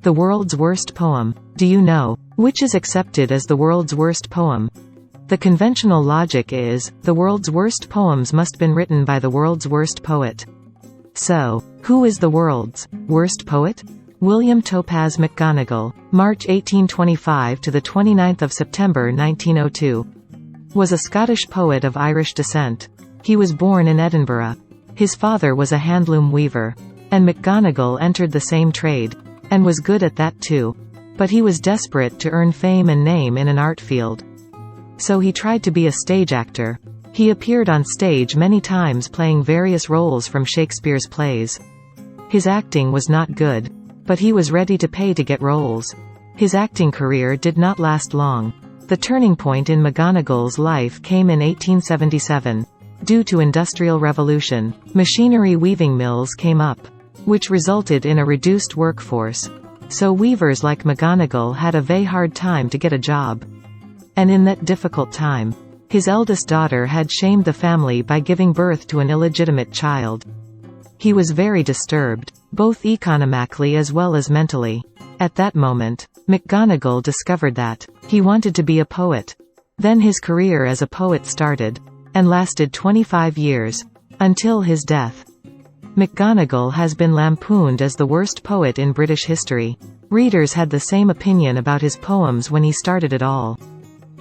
The world's worst poem. Do you know which is accepted as the world's worst poem? The conventional logic is, the world's worst poems must been written by the world's worst poet. So, who is the world's worst poet? William Topaz McGonagall, March 1825 to the 29th of September 1902. Was a Scottish poet of Irish descent. He was born in Edinburgh. His father was a handloom weaver. And McGonagall entered the same trade. And was good at that too. But he was desperate to earn fame and name in an art field. So he tried to be a stage actor. He appeared on stage many times playing various roles from Shakespeare's plays. His acting was not good. But he was ready to pay to get roles. His acting career did not last long. The turning point in McGonagall's life came in 1877. Due to Industrial Revolution, machinery weaving mills came up, which resulted in a reduced workforce. So weavers like McGonagall had a very hard time to get a job. And in that difficult time, his eldest daughter had shamed the family by giving birth to an illegitimate child. He was very disturbed, both economically as well as mentally. At that moment, McGonagall discovered that he wanted to be a poet. Then his career as a poet started, and lasted 25 years, until his death. McGonagall has been lampooned as the worst poet in British history. Readers had the same opinion about his poems when he started it all.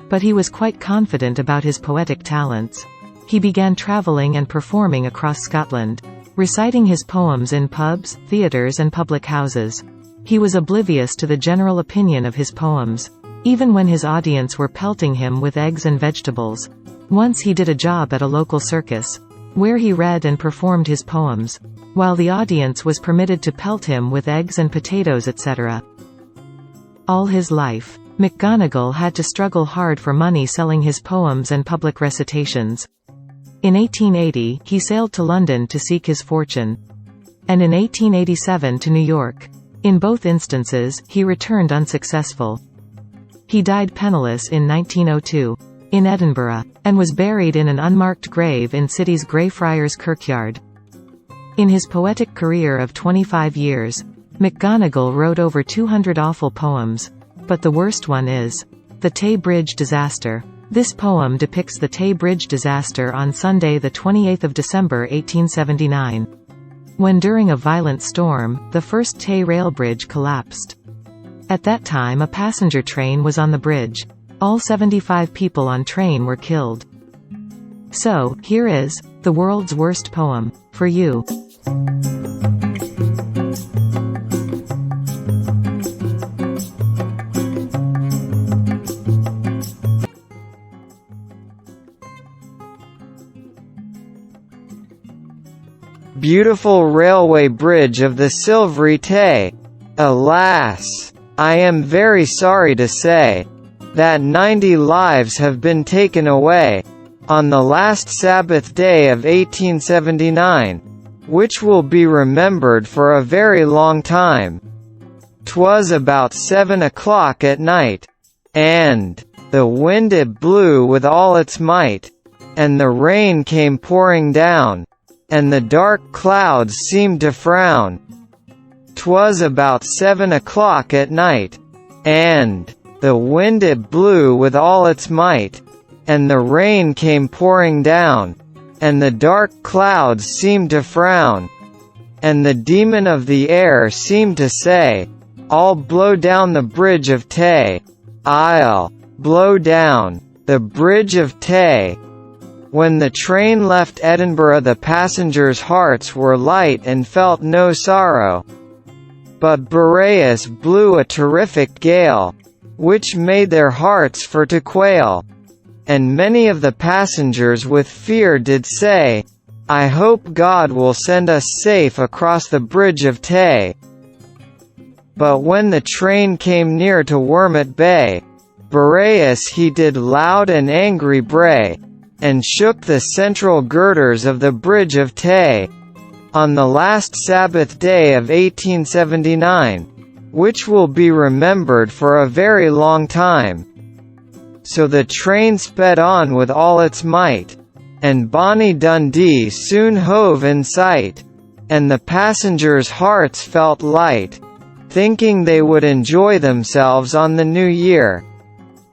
But he was quite confident about his poetic talents. He began traveling and performing across Scotland, reciting his poems in pubs, theatres and public houses. He was oblivious to the general opinion of his poems, even when his audience were pelting him with eggs and vegetables. Once he did a job at a local circus, where he read and performed his poems, while the audience was permitted to pelt him with eggs and potatoes, etc. All his life, McGonagall had to struggle hard for money selling his poems and public recitations. In 1880, he sailed to London to seek his fortune. And in 1887 to New York. In both instances, he returned unsuccessful. He died penniless in 1902, in Edinburgh, and was buried in an unmarked grave in city's Greyfriars Kirkyard. In his poetic career of 25 years, McGonagall wrote over 200 awful poems. But the worst one is the Tay Bridge disaster. This poem depicts the Tay Bridge disaster on Sunday the 28th of December 1879. When during a violent storm, the first Tay rail bridge collapsed. At that time a passenger train was on the bridge. All 75 people on train were killed. So, here is the world's worst poem for you. Beautiful railway bridge of the silvery Tay. Alas, I am very sorry to say that 90 lives have been taken away on the last Sabbath day of 1879, which will be remembered for a very long time. 'Twas about 7 o'clock at night, and the wind it blew with all its might, and the rain came pouring down, and the dark clouds seemed to frown. 'Twas about 7 o'clock at night, and the wind it blew with all its might, and the rain came pouring down, and the dark clouds seemed to frown. And the demon of the air seemed to say, "I'll blow down the bridge of Tay. I'll blow down the bridge of Tay." When the train left Edinburgh, the passengers' hearts were light and felt no sorrow. But Boreas blew a terrific gale, which made their hearts for to quail. And many of the passengers with fear did say, "I hope God will send us safe across the bridge of Tay." But when the train came near to Wormit Bay, Boreas he did loud and angry bray, and shook the central girders of the bridge of Tay, on the last Sabbath day of 1879, which will be remembered for a very long time. So the train sped on with all its might, and bonny Dundee soon hove in sight, and the passengers' hearts felt light, thinking they would enjoy themselves on the new year.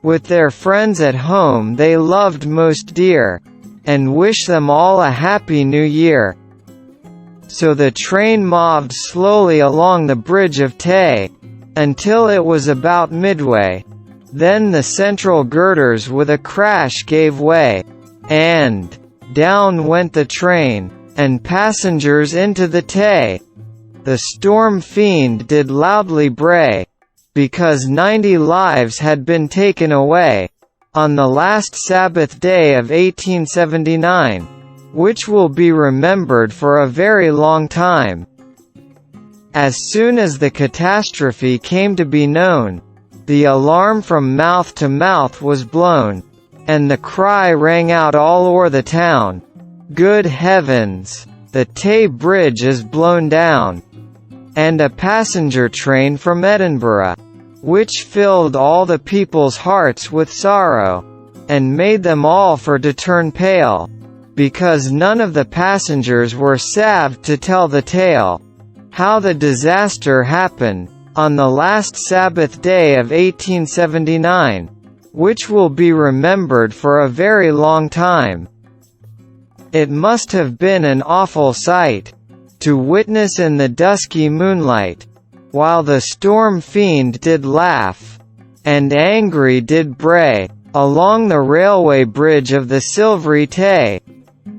With their friends at home they loved most dear, and wish them all a happy new year. So the train moved slowly along the bridge of TAY, until it was about midway. Then the central girders with a crash gave way, and down went the train, and passengers into the TAY. The storm fiend did loudly bray, because 90 lives had been taken away, on the last Sabbath day of 1879, which will be remembered for a very long time. As soon as the catastrophe came to be known, the alarm from mouth to mouth was blown, and the cry rang out all o'er the town, "Good heavens! The TAY Bridge is blown down!" And a passenger train from Edinburgh, which filled all the people's hearts with sorrow, and made them all for to turn pale, because none of the passengers were salved to tell the tale, how the disaster happened, on the last Sabbath day of 1879, which will be remembered for a very long time. It must have been an awful sight, to witness in the dusky moonlight, while the storm fiend did laugh, and angry did bray, along the railway bridge of the silvery TAY.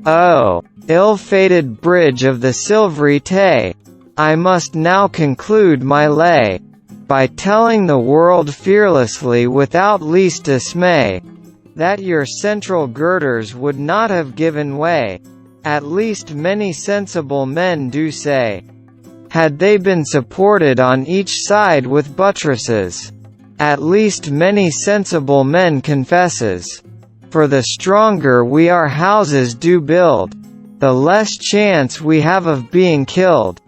Oh, ill-fated bridge of the silvery TAY! I must now conclude my lay, by telling the world fearlessly without least dismay, that your central girders would not have given way, at least many sensible men do say, had they been supported on each side with buttresses. At least many sensible men confesses. For the stronger we our houses do build, the less chance we have of being killed.